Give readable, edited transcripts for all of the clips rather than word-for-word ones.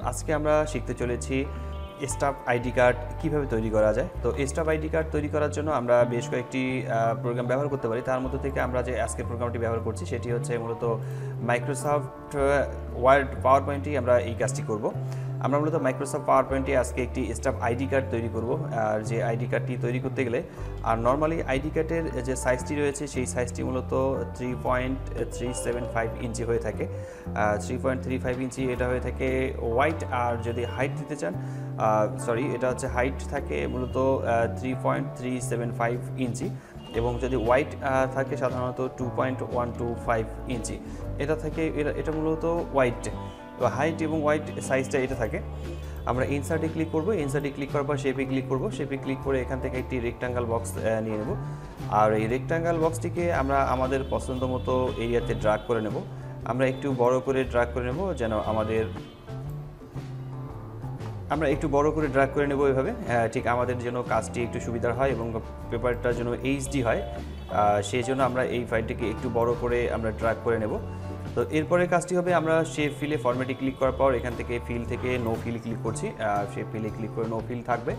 আজকে আমরা শিখতে চলেছি স্টাফ আইডি কার্ড কীভাবে তৈরি করা যায়। তো স্টাফ আইডি কার্ড তৈরি করার জন্য আমরা বেশ কয়েকটি প্রোগ্রাম ব্যবহার করতে পারি। তার মধ্যে থেকে আমরা যে আজকের প্রোগ্রামটি ব্যবহার করছি সেটি হচ্ছে মূলত মাইক্রোসফট ওয়ার্ড পাওয়ার পয়েন্টেই আমরা এই কাজটি করব। আমরা মূলত মাইক্রোসফট পাওয়ার পয়েন্টে আজকে একটি স্টাফ আইডি কার্ড তৈরি করব। আর যে আইডি কার্ডটি তৈরি করতে গেলে আর নর্মালি আইডি কার্ডের যে সাইজটি রয়েছে সেই সাইজটি মূলত 3.375 ইঞ্চি হয়ে থাকে। 3.35 ইঞ্চি এটা হয়ে থাকে হোয়াইট। আর যদি হাইট দিতে চান এটা হচ্ছে হাইট থাকে মূলত 3.375 ইঞ্চি এবং যদি হোয়াইট থাকে সাধারণত 2.125 ইঞ্চি। এটা মূলত হোয়াইট, তো হাইট এবং হোয়াইট সাইজটা এটা থাকে। আমরা ইনসার্টে ক্লিক করব, ইনসার্টে ক্লিক করার পর শেপে ক্লিক করব, শেপে ক্লিক করে এখান থেকে একটি রেক্টাঙ্গেল বক্স নিয়ে নেব। আর এই রেক্টাঙ্গেল বক্সটিকে আমরা আমাদের পছন্দ মতো এরিয়াতে ড্র্যাগ করে নেব। আমরা একটু বড় করে ড্র্যাগ করে নেব যেন আমরা একটু বড় করে ড্র্যাগ করে নেব এভাবে, ঠিক আমাদের জন্য কাজটি একটু সুবিধার হয় এবং পেপারটার জন্য এইচডি হয়। সেই জন্য আমরা এই ফাইলটিকে একটু বড় করে আমরা ড্র্যাগ করে নেব। তো এরপরে কাজটি হবে আমরা শেপ ফিলে ফরম্যাটে ক্লিক করার পর এখান থেকে ফিল থেকে নো ফিল ক্লিক করছি। শেপ ফিলে ক্লিক করে নো ফিল থাকবে।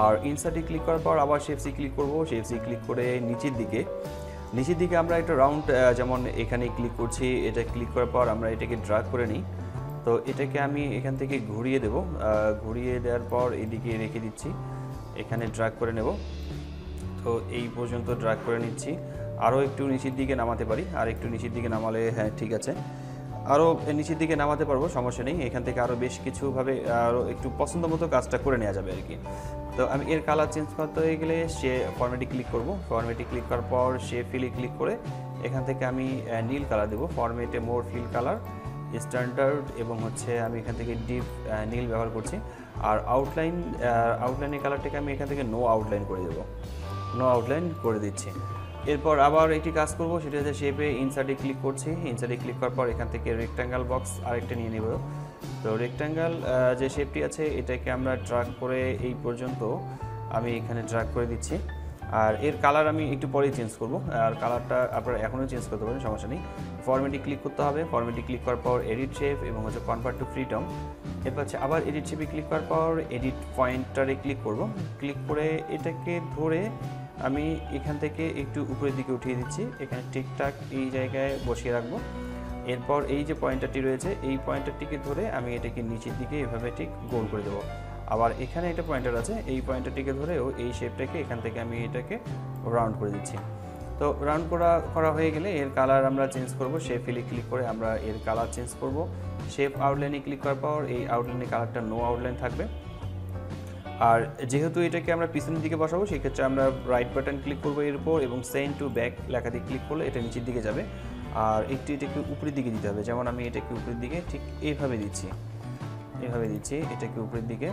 আর ইনসার্টে ক্লিক করার পর আবার শেপ সি ক্লিক করব, শেপ সি ক্লিক করে নিচের দিকে আমরা একটা রাউন্ড যেমন এখানে ক্লিক করছি, এটা ক্লিক করার পর আমরা এটাকে ড্র্যাগ করে নিই। তো এটাকে আমি এখান থেকে ঘুরিয়ে দেব, ঘুরিয়ে দেওয়ার পর এদিকে রেখে দিচ্ছি, এখানে ড্র্যাগ করে নেব। তো এই পর্যন্ত ড্র্যাগ করে নিচ্ছি। আরও একটু নিচের দিকে নামাতে পারি, আর একটু নিচের দিকে নামালে হ্যাঁ ঠিক আছে, আরও নিচের দিকে নামাতে পারবো, সমস্যা নেই। এখান থেকে আরও বেশ কিছুভাবে আরও একটু পছন্দ মতো কাজটা করে নেওয়া যাবে আর কি। তো আমি এর কালার চেঞ্জ করতে হয়ে গেলে সে ফরম্যাটে ক্লিক করব, ফরম্যাটে ক্লিক করার পর সে ফিলে ক্লিক করে এখান থেকে আমি নীল কালার দেবো। ফরম্যাটে মোর ফিল কালার স্ট্যান্ডার্ড এবং হচ্ছে আমি এখান থেকে ডিপ নীল ব্যবহার করছি। আর আউটলাইনের কালারটাকে আমি এখান থেকে নো আউটলাইন করে দেবো, নো আউটলাইন করে দিচ্ছি। এরপর আবার একটি কাজ করব, সেটা হচ্ছে শেপে ইনসার্টে ক্লিক করছি, ইনসার্টে ক্লিক করার পর এখান থেকে রেক্টাঙ্গেল বক্স আরেকটা নিয়ে নেব। তো রেক্টাঙ্গেল যে শেপটি আছে এটাকে আমরা ড্র্যাগ করে এই পর্যন্ত আমি এখানে ড্র্যাগ করে দিচ্ছি। আর এর কালার আমি একটু পরেই চেঞ্জ করব, আর কালারটা আপনারা এখনও চেঞ্জ করতে পারেন, সমস্যা নেই। ফরম্যাটে ক্লিক করতে হবে, ফরম্যাটে ক্লিক করার পর এডিট শেপ এবং হচ্ছে কনভার্ট টু ফ্রিডম। এরপর হচ্ছে আবার এডিট শেপে ক্লিক করার পর এডিট পয়েন্টারে ক্লিক করব, ক্লিক করে এটাকে ধরে আমি এখান থেকে একটু উপরের দিকে উঠিয়ে দিচ্ছি, এখানে ঠিকঠাক এই জায়গায় বসিয়ে রাখবো। এরপর এই যে পয়েন্টারটি রয়েছে এই পয়েন্টারটিকে ধরে আমি এটাকে নিচের দিকে এভাবে ঠিক গোল করে দেবো। আবার এখানে একটা পয়েন্টার আছে, এই পয়েন্টারটিকে ধরেও এই শেপটাকে এখান থেকে আমি এটাকে রাউন্ড করে দিচ্ছি। তো রাউন্ড করা হয়ে গেলে এর কালার আমরা চেঞ্জ করব, শেপ ফিলে ক্লিক করে আমরা এর কালার চেঞ্জ করব। শেপ আউটলাইনে ক্লিক করার পর এই আউটলাইনের কালারটা নো আউটলাইন থাকবে। আর যেহেতু এটাকে আমরা পিছনের দিকে বসাবো সেক্ষেত্রে আমরা রাইট বাটন ক্লিক করবো এর উপর এবং সেন্ড টু ব্যাক লেখাটি ক্লিক করলে এটা নিচের দিকে যাবে। আর এটাকে উপরের দিকে দিতে হবে, যেমন আমি এটাকে উপরের দিকে ঠিক এভাবে দিচ্ছি, এটাকে উপরের দিকে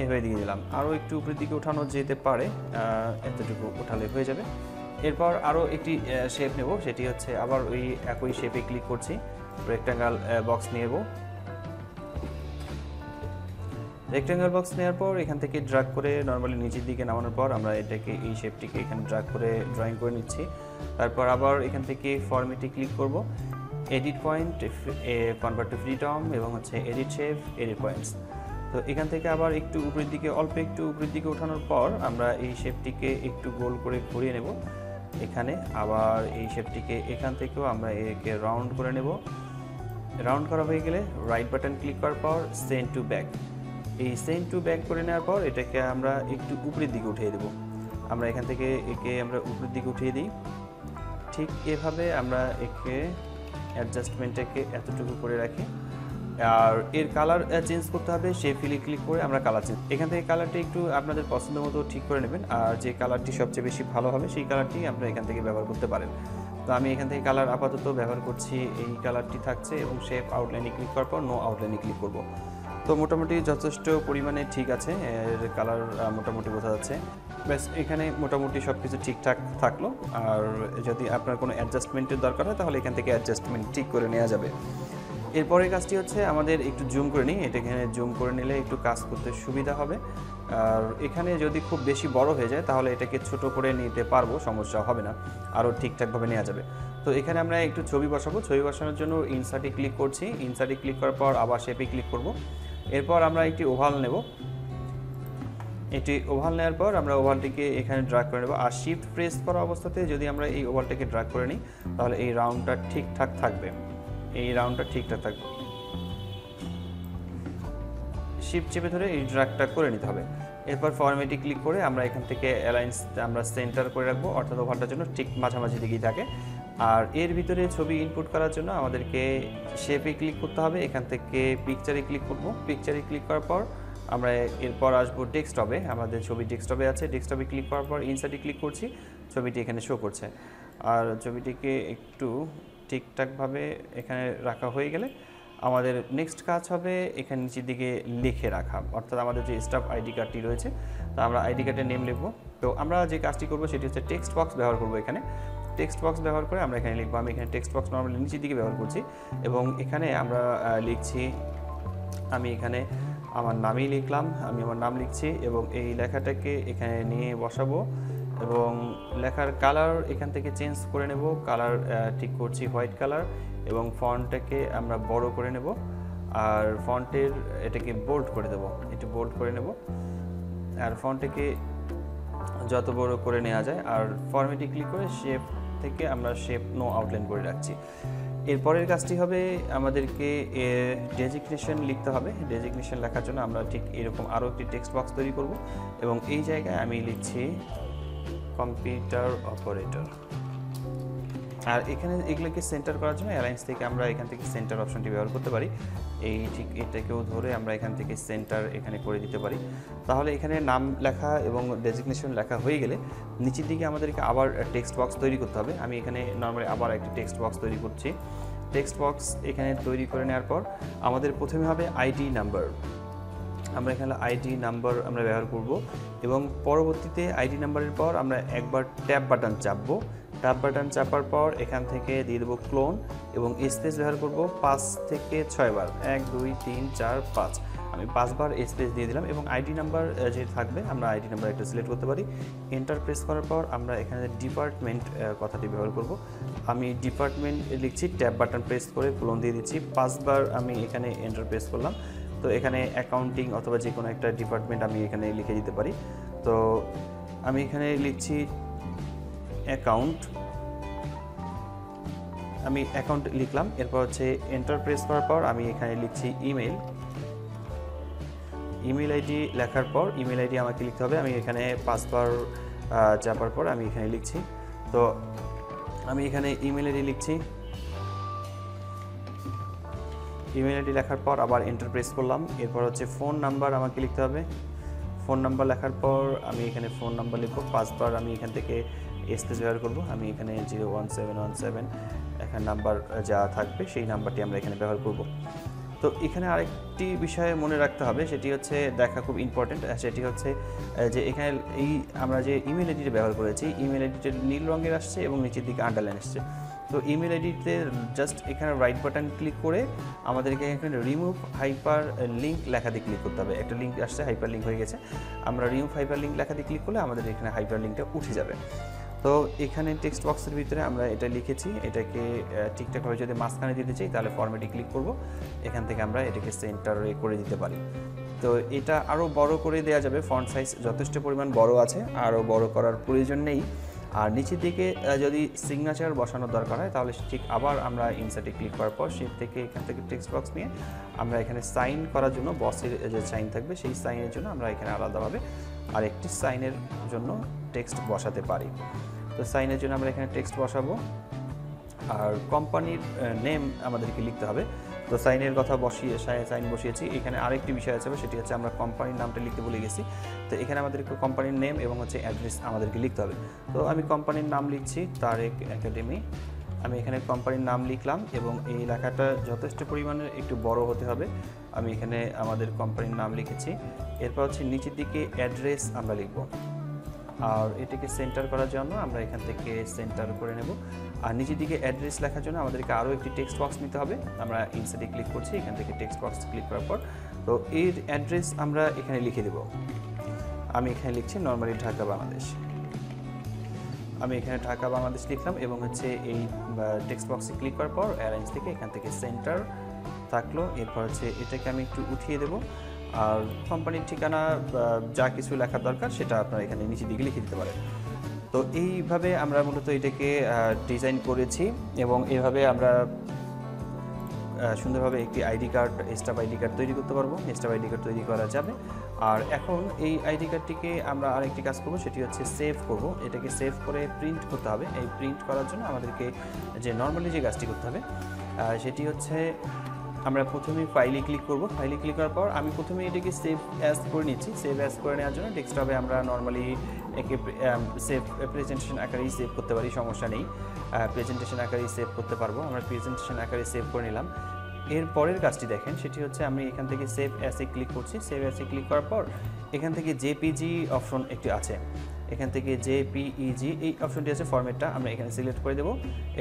এভাবে দিয়ে দিলাম। আরও একটু উপরের দিকে ওঠানো যেতে পারে, এতটুকু ওঠালে হয়ে যাবে। এরপর আরও একটি শেপ নেব, সেটি হচ্ছে আবার ওই একই শেপে ক্লিক করছি, রেক্টাঙ্গেল বক্স নেব। রেক্টাঙ্গেল বক্স নেওয়ার পর এখান থেকে ড্র্যাগ করে নর্মালি নিচের দিকে নামানোর পর আমরা এটাকে এই শেপটিকে এখানে ড্র্যাগ করে ড্রয়িং করে নিচ্ছি। তারপর আবার এখান থেকে ফরম্যাটে ক্লিক করব, edit point, convert to freedom এবং হচ্ছে এডিট শেপ, এডিট পয়েন্টস। তো এখান থেকে আবার একটু উপরের দিকে অল্প একটু উপরের দিকে ওঠানোর পর আমরা এই শেপটিকে একটু গোল করে ঘুরিয়ে নেব এখানে। আবার এই শেপটিকে এখান থেকেও আমরা একে রাউন্ড করে নেব। রাউন্ড করা হয়ে গেলে রাইট বাটন ক্লিক করার পর সেন্ড টু ব্যাক, এই সেন্ড টু ব্যাক করে নেওয়ার পর এটাকে আমরা একটু উপরের দিকে উঠিয়ে দেব। আমরা এখান থেকে একে আমরা উপরের দিকে উঠিয়ে দিই, ঠিক এভাবে আমরা একে অ্যাডজাস্টমেন্টটাকে এতটুকু করে রাখি। আর এর কালার চেঞ্জ করতে হবে, সে ফিলে ক্লিক করে আমরা কালার চেঞ্জ, এখান থেকে কালারটি একটু আপনাদের পছন্দ মতো ঠিক করে নেবেন। আর যে কালারটি সবচেয়ে বেশি ভালো হবে সেই কালারটি আপনারা এখান থেকে ব্যবহার করতে পারেন। তো আমি এখান থেকে কালার আপাতত ব্যবহার করছি, এই কালারটি থাকছে এবং শেপ আউটলাইনে ক্লিক করার পর নো আউটলাইনে ক্লিক করব। তো মোটামুটি যথেষ্ট পরিমাণে ঠিক আছে, এর কালার মোটামুটি বোঝা যাচ্ছে। ব্যাস এখানে মোটামুটি সব কিছু ঠিকঠাক থাকলো। আর যদি আপনার কোনো অ্যাডজাস্টমেন্টের দরকার হয় তাহলে এখান থেকে অ্যাডজাস্টমেন্ট ঠিক করে নেওয়া যাবে। এরপরের কাজটি হচ্ছে আমাদের একটু জুম করে নিই, এটা এখানে জুম করে নিলে একটু কাজ করতে সুবিধা হবে। আর এখানে যদি খুব বেশি বড় হয়ে যায় তাহলে এটাকে ছোট করে নিতে পারবো, সমস্যা হবে না, আরও ঠিকঠাকভাবে নেওয়া যাবে। তো এখানে আমরা একটু ছবি বসাবো, ছবি বসানোর জন্য ইনসার্টে ক্লিক করছি, ইনসার্টে ক্লিক করার পর আবার শেপে ক্লিক করব। এরপর আমরা একটি ওভাল নেব। এটি ওভাল নেওয়ার পর আমরা ওভালটিকে এখানে ড্র্যাগ করে নেব। আর শিফট প্রেস করা অবস্থাতে যদি আমরা এই ওভালটাকে ড্র্যাগ করে নিই তাহলে এই রাউন্ডটা ঠিকঠাক থাকবে। এই রাউন্ডটা ঠিকঠাক থাকবে। শিফট চেপে ধরে এই ড্র্যাগটা করে নিতে হবে। এরপর ফরম্যাটে ক্লিক করে আমরা এখান থেকে অ্যালাইন্স আমরা সেন্টার করে রাখবো, অর্থাৎ ওভালটার জন্য ঠিক মাঝামাঝি দিকেই থাকে। আর এর ভিতরে ছবি ইনপুট করার জন্য আমাদেরকে শেপে ক্লিক করতে হবে। এখান থেকে পিকচারে ক্লিক করব। পিকচারে ক্লিক করার পর আমরা এরপর আসবো ডেস্কটপে। আমাদের ছবি ডেস্কটপে আছে। ডেস্কটপে ক্লিক করার পর ইনসার্টে ক্লিক করছি, ছবিটি এখানে শো করছে। আর ছবিটিকে একটু ঠিকঠাকভাবে এখানে রাখা হয়ে গেলে আমাদের নেক্সট কাজ হবে এখানে নিচের দিকে লিখে রাখা, অর্থাৎ আমাদের যে স্টাফ আইডি কার্ডটি রয়েছে তা আমরা আইডি কার্ডের নেম লিখব। তো আমরা যে কাজটি করব সেটি হচ্ছে টেক্সট বক্স ব্যবহার করব। এখানে টেক্সট বক্স ব্যবহার করে আমরা এখানে লিখবো। আমি এখানে টেক্সট বক্স নর্মালি নিচের দিকে ব্যবহার করছি এবং এখানে আমরা লিখছি, আমি এখানে আমার নামই লিখলাম, আমি আমার নাম লিখছি এবং এই লেখাটাকে এখানে নিয়ে বসাবো এবং লেখার কালার এখান থেকে চেঞ্জ করে নেব। কালার ঠিক করছি হোয়াইট কালার এবং ফন্টটাকে আমরা বড় করে নেব আর ফন্টের এটাকে বোল্ড করে দেব, একটু বোল্ড করে নেব আর ফন্টটাকে যত বড় করে নেওয়া যায়। আর ফরম্যাটে ক্লিক করে শেপ থেকে আমরা শেপ নো আউটলাইন করে রাখছি। এরপরের কাজটি হবে আমাদেরকে ডেজিগনেশন লিখতে হবে। ডেজিগনেশন লেখার জন্য আমরা ঠিক এরকম আরও একটি টেক্সট বক্স তৈরি করব এবং এই জায়গায় আমি লিখছি কম্পিউটার অপারেটর। আর এখানে এগুলোকে সেন্টার করার জন্য অ্যালাইন্স থেকে আমরা এখান থেকে সেন্টার অপশনটি ব্যবহার করতে পারি। এই ঠিক এটাকেও ধরে আমরা এখান থেকে সেন্টার এখানে করে দিতে পারি। তাহলে এখানে নাম লেখা এবং ডেজিগনেশন লেখা হয়ে গেলে নিচের দিকে আমাদেরকে আবার টেক্সট বক্স তৈরি করতে হবে। আমি এখানে নর্মালি আবার একটি টেক্সট বক্স তৈরি করছি। টেক্সট বক্স এখানে তৈরি করে নেওয়ার পর আমাদের প্রথমে হবে আইডি নাম্বার। আমরা এখানে আইডি নাম্বার আমরা ব্যবহার করব এবং পরবর্তীতে আইডি নাম্বারের পর আমরা একবার ট্যাব বাটন চাপবো। ট্যাব বাটন চাপার পর এখান থেকে দিয়ে দেবো ক্লোন এবং স্পেস ব্যবহার করব 5 থেকে 6 বার, 1 2 3 4 5। আমি 5 বার স্পেস দিয়ে দিলাম এবং আইডি নাম্বার যে থাকবে আমরা আইডি নাম্বার একটা সিলেক্ট করতে পারি। এন্টার প্রেস করার পর আমরা এখানে ডিপার্টমেন্ট কথাটি ব্যবহার করব। আমি ডিপার্টমেন্ট লিখছি, ট্যাব বাটন প্রেস করে ক্লোন দিয়ে দিচ্ছি। 5 বার আমি এখানে এন্টার প্রেস করলাম। তো এখানে অ্যাকাউন্টিং অথবা যে কোনো একটা ডিপার্টমেন্ট আমি এখানে লিখে দিতে পারি। তো আমি এখানে লিখছি অ্যাকাউন্ট, আমি অ্যাকাউন্ট লিখলাম। এরপর হচ্ছে এন্টার প্রেস করার পর আমি এখানে লিখছি ইমেল। ইমেল আইডি লেখার পর ইমেল আইডি আমাকে লিখতে হবে। আমি এখানে 5 বার চাপার পর আমি এখানে লিখছি। তো আমি এখানে ইমেল আইডি লিখছি। ইমেল আইডি লেখার পর আবার এন্টার প্রেস করলাম। এরপর হচ্ছে ফোন নাম্বার আমাকে লিখতে হবে। ফোন নাম্বার লেখার পর আমি এখানে ফোন নাম্বার লিখব। 5 বার আমি এখান থেকে স্পেস ব্যবহার করব। আমি এখানে 01717 এখানে নাম্বার যা থাকবে সেই নাম্বারটি আমরা এখানে ব্যবহার করব। তো এখানে আরেকটি বিষয় মনে রাখতে হবে, সেটি হচ্ছে দেখা খুব ইম্পর্টেন্ট। সেটি হচ্ছে যে এখানে এই আমরা যে ইমেল আইডিটা ব্যবহার করেছি, ইমেল আইডিটা নীল রঙের আসছে এবং নিচের দিকে আন্ডারলাইন আসছে। তো ইমেল আইডিতে জাস্ট এখানে রাইট বাটন ক্লিক করে আমাদেরকে এখানে রিমুভ হাইপার লিঙ্ক লেখাতে ক্লিক করতে হবে। একটা লিঙ্ক আসছে, হাইপার লিঙ্ক হয়ে গেছে। আমরা রিমুভ হাইপার লিঙ্ক লেখাতে ক্লিক করলে আমাদের এখানে হাইপার লিঙ্কটা উঠে যাবে। তো এখানে টেক্সট বক্সের ভিতরে আমরা এটা লিখেছি, এটাকে ঠিকঠাকভাবে যদি মাঝখানে দিতে চাই তাহলে ফরম্যাটে ক্লিক করব। এখান থেকে আমরা এটাকে সেন্টারে করে দিতে পারি। তো এটা আরও বড় করে দেওয়া যাবে, ফন্ট সাইজ যথেষ্ট পরিমাণ বড় আছে, আরও বড় করার প্রয়োজন নেই। আর নিচের দিকে যদি সিগনেচার বসানোর দরকার হয় তাহলে ঠিক আবার আমরা ইনসার্টে ক্লিক করার পর শিফট থেকে এখান থেকে টেক্সট বক্স নিয়ে আমরা এখানে সাইন করার জন্য বসের যে সাইন থাকবে সেই সাইনের জন্য আমরা এখানে আলাদাভাবে আরেকটি সাইনের জন্য টেক্সট বসাতে পারি। তো সাইনের জন্য আমরা এখানে টেক্সট বসাবো আর কোম্পানির নেম আমাদেরকে লিখতে হবে। তো সাইনের কথা সাইন বসিয়েছি। এখানে আরেকটি বিষয় আছে, সেটি হচ্ছে আমরা কোম্পানির নামটা লিখতে ভুলে গেছি। তো এখানে আমাদেরকে কোম্পানির নেম এবং হচ্ছে অ্যাড্রেস আমাদেরকে লিখতে হবে। তো আমি কোম্পানির নাম লিখছি তারেক একাডেমি। আমি এখানে কোম্পানির নাম লিখলাম এবং এই লেখাটা যথেষ্ট পরিমাণে একটু বড় হতে হবে। আমি এখানে আমাদের কোম্পানির নাম লিখেছি। এরপর হচ্ছে নিচের দিকে অ্যাড্রেস আমরা লিখব আর এটাকে সেন্টার করার জন্য আমরা এখান থেকে সেন্টার করে নেব। আর নিচের দিকে অ্যাড্রেস লেখার জন্য আমাদেরকে আরও একটি টেক্সট বক্স নিতে হবে। আমরা ইনসার্টে ক্লিক করছি, এখান থেকে টেক্সট বক্স ক্লিক করার পর তো এর অ্যাড্রেস আমরা এখানে লিখে দেব। আমি এখানে লিখছি নর্মালি ঢাকা বাংলাদেশ। আমি এখানে ঢাকা বাংলাদেশ লিখলাম এবং হচ্ছে এই টেক্সট বক্সে ক্লিক করার পর অ্যালাইন্স থেকে এখান থেকে সেন্টার থাকলো। এরপর হচ্ছে এটাকে আমি একটু উঠিয়ে দেব, আর কোম্পানির ঠিকানা যা কিছু লেখার দরকার সেটা আপনারা এখানে নিচের দিকে লিখে দিতে পারেন। তো এইভাবে আমরা মূলত এটাকে ডিজাইন করেছি এবং এভাবে আমরা সুন্দরভাবে একটি ID card, staff ID card তৈরি করতে পারবো। স্টাফ আইডি কার্ড তৈরি করা যাবে। আর এখন এই আইডি কার্ডটিকে আমরা আরেকটি কাজ করব, সেটি হচ্ছে সেভ করব। এটাকে সেভ করে প্রিন্ট করতে হবে। এই প্রিন্ট করার জন্য আমাদেরকে যে নর্মালি যে কাজটি করতে হবে সেটি হচ্ছে আমরা প্রথমে ফাইলে ক্লিক করব। ফাইলে ক্লিক করার পর আমি প্রথমে এটাকে সেভ অ্যাজ করে নিচ্ছি। সেভ অ্যাজ করে নেওয়ার জন্য ডেস্কটপে আমরা নর্মালি একে সেভ প্রেজেন্টেশন আকারেই সেভ করতে পারি, সমস্যা নেই। প্রেজেন্টেশন আকারেই সেভ করতে পারবো। আমরা প্রেজেন্টেশন আকারে সেভ করে নিলাম। এর পরের কাজটি দেখেন, সেটি হচ্ছে আমি এখান থেকে সেভ অ্যাসে ক্লিক করছি। সেভ অ্যাসে ক্লিক করার পর এখান থেকে জেপিজি অপশন একটি আছে। এখান থেকে জেপিইজি এই অপশনটি আছে, ফরম্যাটটা আমরা এখানে সিলেক্ট করে দেবো।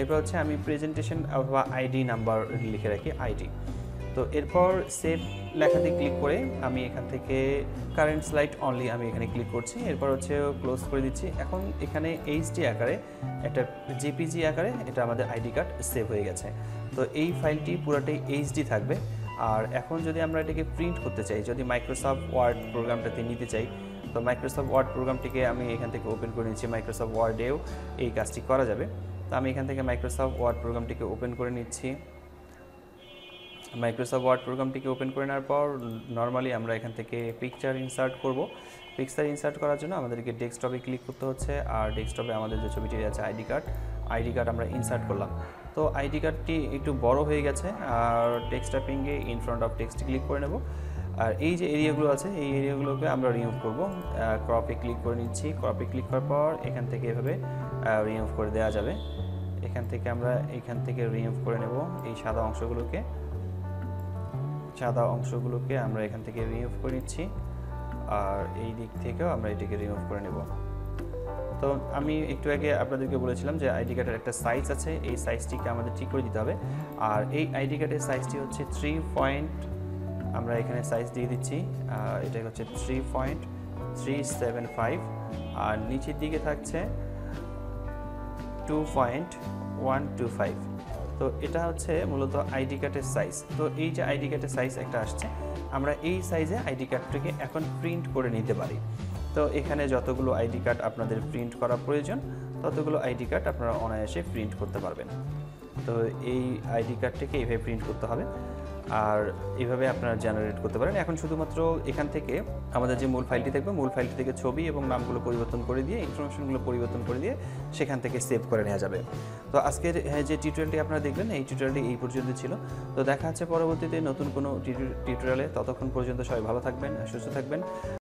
এরপর হচ্ছে আমি প্রেজেন্টেশন অথবা আইডি নাম্বার লিখে রাখি, আইডি। তো এরপর সেভ লেখাতে ক্লিক করে আমি এখান থেকে কারেন্ট স্লাইড অনলি আমি এখানে ক্লিক করছি। এরপর হচ্ছে ক্লোজ করে দিচ্ছি। এখন এখানে এইচডি আকারে একটা জেপিজি আকারে এটা আমাদের আইডি কার্ড সেভ হয়ে গেছে। তো এই ফাইলটি পুরোটাই এইচডি থাকবে। আর এখন যদি আমরা এটাকে প্রিন্ট করতে চাই, যদি মাইক্রোসফট ওয়ার্ড প্রোগ্রামটাতে নিতে চাই, তো মাইক্রোসফট ওয়ার্ড প্রোগ্রামটিকে আমি এখান থেকে ওপেন করে নিচ্ছি। মাইক্রোসফট ওয়ার্ডেও এই কাজটি করা যাবে। তো আমি এখান থেকে মাইক্রোসফট ওয়ার্ড প্রোগ্রামটিকে ওপেন করে নিচ্ছি। মাইক্রোসফট ওয়ার্ড প্রোগ্রামটিকে ওপেন করে নেওয়ার পর নর্মালি আমরা এখান থেকে পিকচার ইনসার্ট করব। পিকচার ইনসার্ট করার জন্য আমাদেরকে ডেস্কটপে ক্লিক করতে হচ্ছে। আর ডেস্কটপে আমাদের যে ছবিটি আছে আইডি কার্ড আমরা ইনসার্ট করলাম। তো আইডি কার্ডটি একটু বড় হয়ে গেছে। আর টেক্সটাইপিংয়ে in front of text click করে নেব। আর এই যে এরিয়াগুলো আছে এই এরিয়াগুলোকে আমরা রিমুভ করব। ক্রপে ক্লিক করে নিচ্ছি। ক্রপে ক্লিক করার পর এখান থেকে এভাবে রিমুভ করে দেওয়া যাবে। এখান থেকে রিমুভ করে নেব এই সাদা অংশগুলোকে আমরা এখান থেকে রিমুভ করে নিচ্ছি। আর এই দিক থেকেও আমরা এটিকে রিমুভ করে নেব। তো আমি একটু আগে আপনাদেরকে বলেছিলাম যে আইডি কার্ডের একটা সাইজ আছে, এই সাইজটিকে আমাদের ঠিক করে দিতে হবে। আর এই আইডি কার্ডের সাইজটি হচ্ছে 3 পয়েন্ট, আমরা এখানে সাইজ দিয়ে দিচ্ছি। এটা হচ্ছে 3.375 আর নিচের দিকে থাকছে 2.125। তো এটা হচ্ছে মূলত আইডি কার্ডের সাইজ। তো এই যে আইডি কার্ডের সাইজ একটা আসছে, আমরা এই সাইজে আইডি কার্ডটিকে এখন প্রিন্ট করে নিতে পারি। তো এখানে যতগুলো আইডি কার্ড আপনাদের প্রিন্ট করা প্রয়োজন ততগুলো আইডি কার্ড আপনারা অনায়াসে প্রিন্ট করতে পারবেন। তো এই আইডি কার্ডটিকে এইভাবে প্রিন্ট করতে হবে আর এইভাবে আপনারা জেনারেট করতে পারেন। এখন শুধুমাত্র এখান থেকে আমাদের যে মূল ফাইলটি থাকবে, মূল ফাইলটি থেকে ছবি এবং নামগুলো পরিবর্তন করে দিয়ে, ইনফরমেশনগুলো পরিবর্তন করে দিয়ে সেখান থেকে সেভ করে নেওয়া যাবে। তো আজকের যে টিউটোরিয়ালটি আপনারা দেখলেন, এই টিউটোরিয়ালটি এই পর্যন্ত ছিল। তো দেখা হচ্ছে পরবর্তীতে নতুন কোনো টিউটোরিয়ালে। ততক্ষণ পর্যন্ত সবাই ভালো থাকবেন, সুস্থ থাকবেন।